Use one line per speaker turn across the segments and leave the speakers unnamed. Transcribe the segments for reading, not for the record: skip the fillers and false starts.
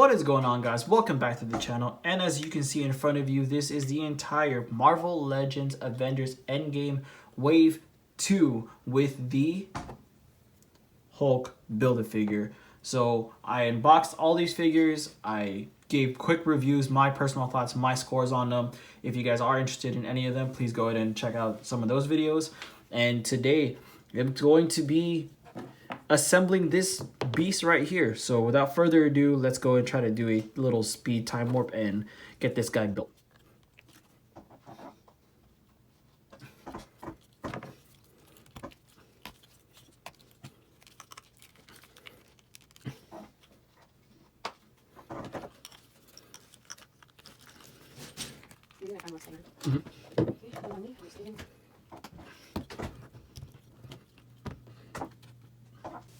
What is going on, guys? Welcome back to the channel, and as you can see in front of you, this is the entire Marvel Legends Avengers Endgame Wave 2 with the Hulk Build-A-Figure. So I unboxed all these figures, I gave quick reviews, my personal thoughts, my scores on them. If you guys are interested in any of them, please go ahead and check out some of those videos. And today I'm going to be assembling this beast right here. So without further ado, let's go and try to do a little speed time warp and get this guy built.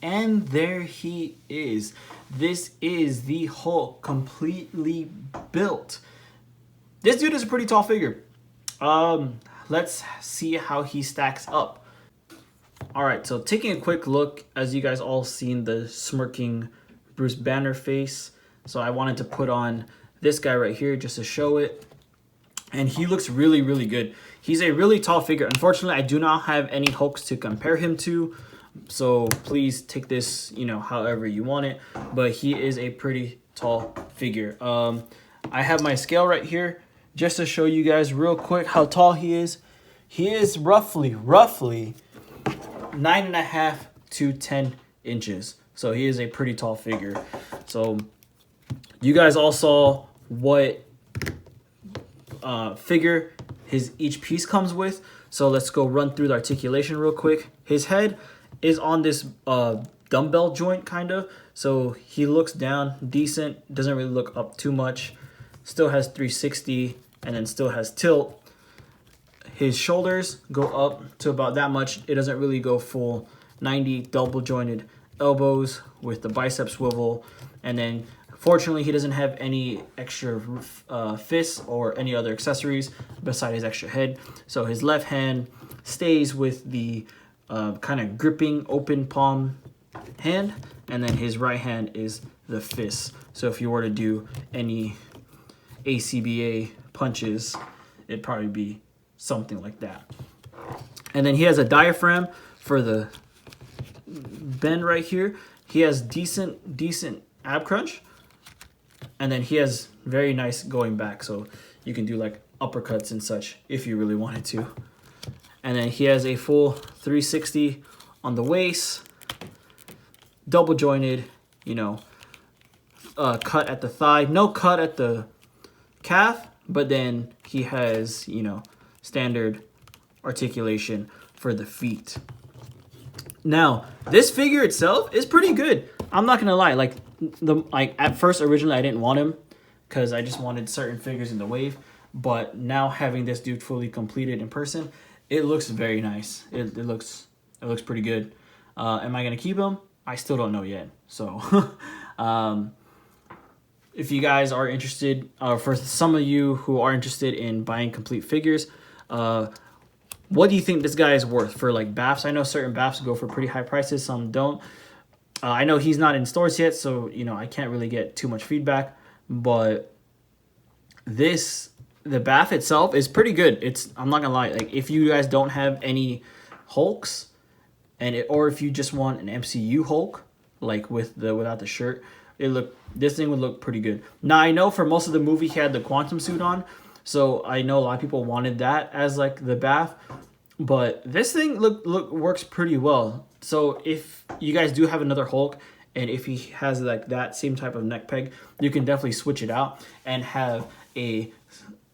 And there he is. This is the Hulk completely built. This dude is a pretty tall figure. Let's see how he stacks up. All right, so taking a quick look, as you guys all seen the smirking Bruce Banner face. So I wanted to put on this guy right here just to show it. And he looks really, really good. He's a really tall figure. Unfortunately, I do not have any Hulks to compare him to. So please take this, however you want it. But he is a pretty tall figure. I have my scale right here just to show you guys real quick how tall he is. He is roughly 9.5 to 10 inches. So he is a pretty tall figure. So you guys all saw what figure each piece comes with. So let's go run through the articulation real quick. His head is on this dumbbell joint kind of, so he looks down decent, doesn't really look up too much, still has 360 and then still has tilt. His shoulders go up to about that much. It doesn't really go full 90, double jointed elbows with the bicep swivel. And then fortunately he doesn't have any extra fists or any other accessories beside his extra head, so his left hand stays with the kind of gripping open palm hand, and then his right hand is the fist. So if you were to do any ACBA punches, it'd probably be something like that. And then he has a diaphragm for the bend right here. He has decent ab crunch, and then he has very nice going back, so you can do like uppercuts and such if you really wanted to. And then he has a full 360 on the waist, double jointed, cut at the thigh, no cut at the calf, but then he has, standard articulation for the feet. Now, this figure itself is pretty good. I'm not gonna lie, like at first originally I didn't want him because I just wanted certain figures in the wave, but now having this dude fully completed in person, it looks very nice. It looks pretty good. Am I gonna keep him? I still don't know yet. So if you guys are interested, for some of you who are interested in buying complete figures, what do you think this guy is worth for like BAFs? I know certain BAFs go for pretty high prices, some don't. I know he's not in stores yet, so I can't really get too much feedback, but the BAF itself is pretty good. I'm not gonna lie, like if you guys don't have any Hulks, or if you just want an MCU Hulk, like without the shirt, this thing would look pretty good. Now I know for most of the movie he had the quantum suit on, so I know a lot of people wanted that as like the BAF, but this thing works pretty well. So if you guys do have another Hulk, and if he has like that same type of neck peg, you can definitely switch it out and have a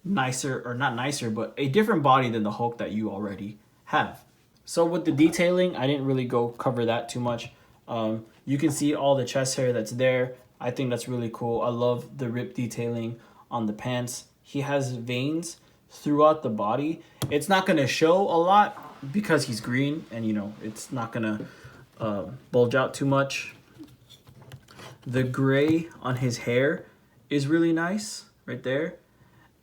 nicer, or not nicer, but a different body than the Hulk that you already have. So with the detailing, I didn't really go cover that too much. You can see all the chest hair that's there. I think that's really cool. I love the rip detailing on the pants. He has veins throughout the body. It's not gonna show a lot because he's green, and it's not gonna bulge out too much. The gray on his hair is really nice right there.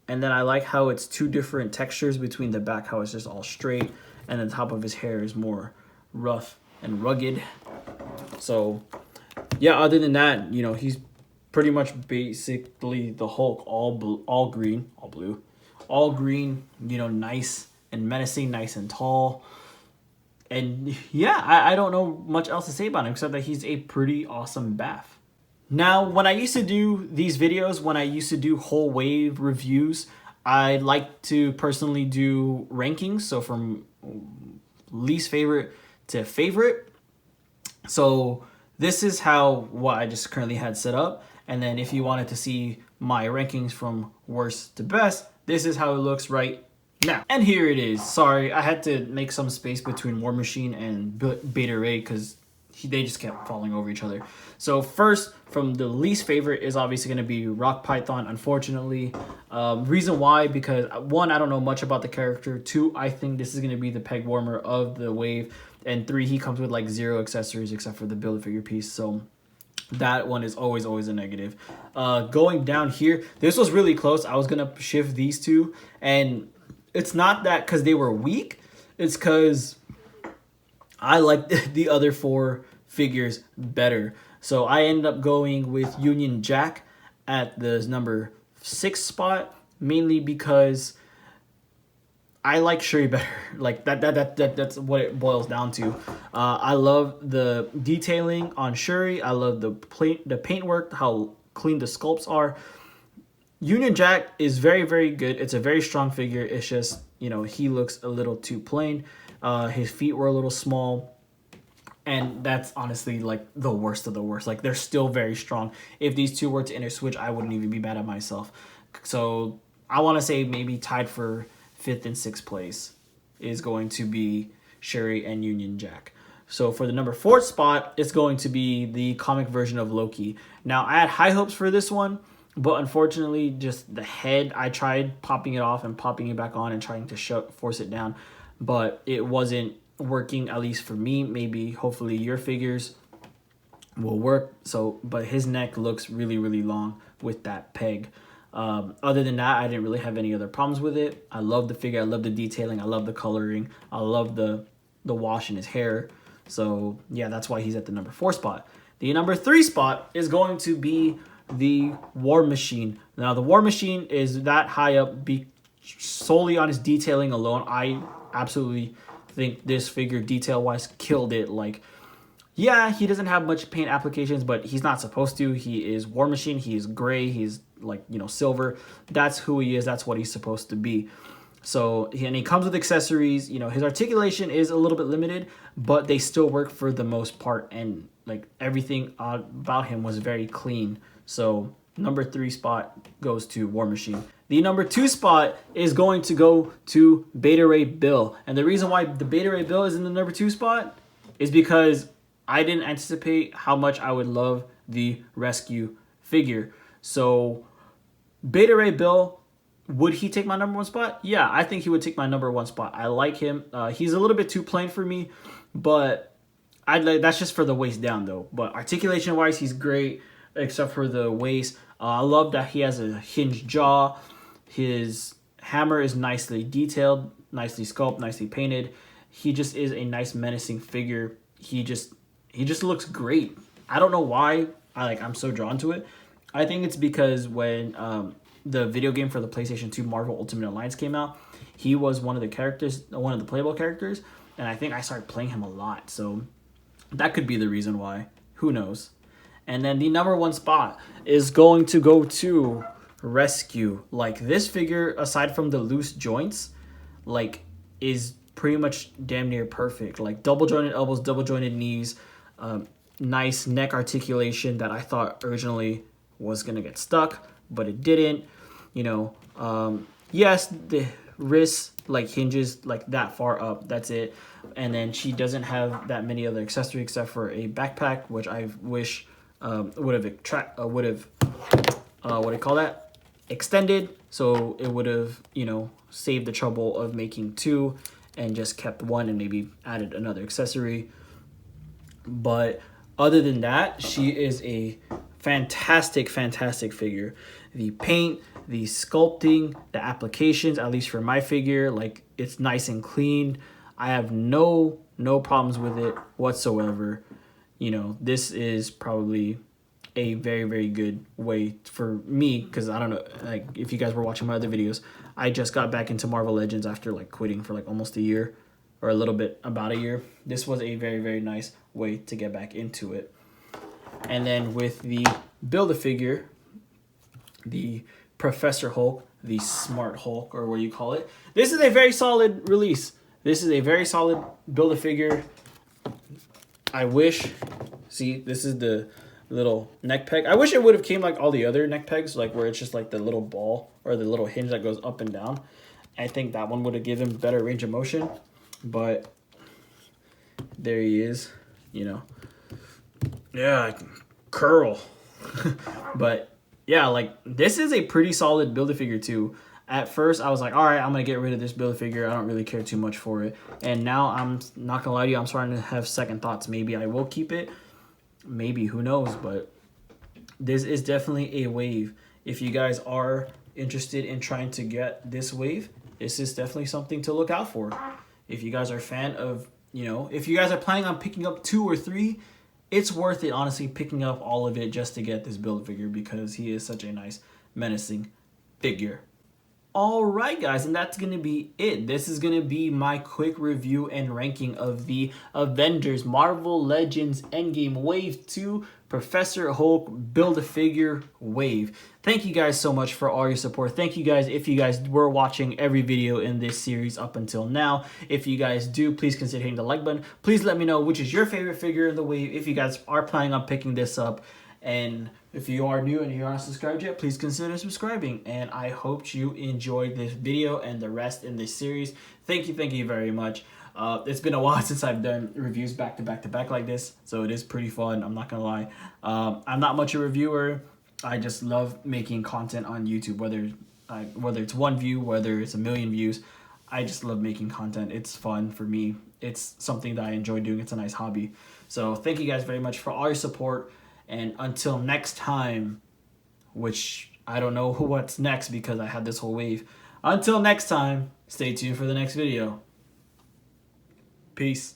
And then I like how it's two different textures between the back, how it's just all straight, and the top of his hair is more rough and rugged. So yeah, other than that, he's pretty much basically the Hulk, all green, all blue, all green. You know, nice and menacing, nice and tall. And yeah, I don't know much else to say about him except that he's a pretty awesome Bath. Now, when I used to do these videos, when I used to do whole wave reviews, I like to personally do rankings. So from least favorite to favorite. So this is what I just currently had set up. And then if you wanted to see my rankings from worst to best, this is how it looks right now. And here it is. Sorry, I had to make some space between War Machine and Beta Ray because they just kept falling over each other. So first, from the least favorite is obviously going to be Rock Python, unfortunately. Reason why, because one, I don't know much about the character. Two, I think this is going to be the peg warmer of the wave. And three, he comes with like 0 accessories except for the Build-A-Figure piece. So that one is always a negative. Going down here, this was really close. I was going to shift these two. And it's not that because they were weak. It's because I like the other 4 figures better. So I ended up going with Union Jack at the number 6 spot, mainly because I like Shuri better. Like that's what it boils down to. I love the detailing on Shuri. I love the paintwork, how clean the sculpts are. Union Jack is very good. It's a very strong figure. It's just, you know, he looks a little too plain. His feet were a little small. And that's honestly like the worst of the worst. Like they're still very strong. If these two were to interswitch, I wouldn't even be mad at myself. So I want to say maybe tied for 5th and 6th place is going to be Shuri and Union Jack. So for the number 4 spot, it's going to be the comic version of Loki. Now I had high hopes for this one, but unfortunately just the head, I tried popping it off and popping it back on and trying to force it down, but it wasn't working, at least for me. Maybe hopefully your figures will work. So but his neck looks really long with that peg. Other than that, I didn't really have any other problems with it. I love the figure. I love the detailing. I love the coloring. I love the wash in his hair. So yeah, that's why he's at the number 4 spot. The number 3 spot is going to be the War Machine. Now the War Machine is that high up solely on his detailing alone. I absolutely think this figure detail wise killed it. Like, yeah, he doesn't have much paint applications, but he's not supposed to. He is War Machine. He is gray. He's like, you know, silver. That's who he is. That's what he's supposed to be. So and he comes with accessories. You know, his articulation is a little bit limited, but they still work for the most part. And like everything about him was very clean. So number 3 spot goes to War Machine. The number 2 spot is going to go to Beta Ray Bill. And the reason why the Beta Ray Bill is in the number 2 spot is because I didn't anticipate how much I would love the rescue figure. So Beta Ray Bill, would he take my number 1 spot? Yeah, I think he would take my number 1 spot. I like him. He's a little bit too plain for me, but that's just for the waist down though. But articulation wise, he's great except for the waist. I love that he has a hinged jaw. His hammer is nicely detailed, nicely sculpted, nicely painted. He just is a nice menacing figure. He just looks great. I don't know why I'm so drawn to it. I think it's because when the video game for the PlayStation 2 Marvel Ultimate Alliance came out, he was one of the playable characters, and I think I started playing him a lot. So that could be the reason why. Who knows? And then the number 1 spot is going to go to Rescue. Like this figure, aside from the loose joints, like is pretty much damn near perfect. Like double jointed elbows, double jointed knees, nice neck articulation that I thought originally was gonna get stuck, but it didn't. You know, yes, the wrist like hinges like that far up. That's it. And then she doesn't have that many other accessories except for a backpack, which I wish would have extended, so it would have, you know, saved the trouble of making 2 and just kept 1 and maybe added another accessory. But other than that, she is a fantastic figure. The paint, the sculpting, the applications, at least for my figure, like it's nice and clean. I have no problems with it whatsoever. You know, this is probably a very, very good way for me, because I don't know, like if you guys were watching my other videos, I just got back into Marvel Legends after like quitting for like almost a year, or a little bit about a year. This was a very, very nice way to get back into it. And then with the Build-A-Figure, the Professor Hulk, the Smart Hulk, or what you call it, this is a very solid release. This is a very solid Build-A-Figure. I wish, see, this is the little neck peg. I wish it would have came like all the other neck pegs, like where it's just like the little ball or the little hinge that goes up and down. I think that one would have given better range of motion, but there he is, you know. Yeah, curl. But yeah, like this is a pretty solid Build-A-Figure too. At first, I was like, all right, I'm going to get rid of this Build-A-Figure. I don't really care too much for it. And now I'm not going to lie to you, I'm starting to have second thoughts. Maybe I will keep it. Maybe, who knows? But this is definitely a wave. If you guys are interested in trying to get this wave, this is definitely something to look out for. If you guys are a fan of, you know, if you guys are planning on picking up 2 or 3, it's worth it, honestly, picking up all of it just to get this Build-A-Figure, because he is such a nice, menacing figure. Alright guys, and that's going to be it. This is going to be my quick review and ranking of the Avengers Marvel Legends Endgame Wave 2 Professor Hulk Build-A-Figure Wave. Thank you guys so much for all your support. Thank you guys if you guys were watching every video in this series up until now. If you guys do, please consider hitting the like button. Please let me know which is your favorite figure in the wave if you guys are planning on picking this up. And if you are new and you aren't subscribed yet, please consider subscribing. And I hope you enjoyed this video and the rest in this series. Thank you very much. It's been a while since I've done reviews back to back to back like this, so it is pretty fun, I'm not gonna lie. I'm not much a reviewer. I just love making content on YouTube, whether it's 1 view, whether it's 1,000,000 views. I just love making content. It's fun for me. It's something that I enjoy doing. It's a nice hobby. So thank you guys very much for all your support. And until next time, which I don't know what's next because I had this whole wave. Until next time, stay tuned for the next video. Peace.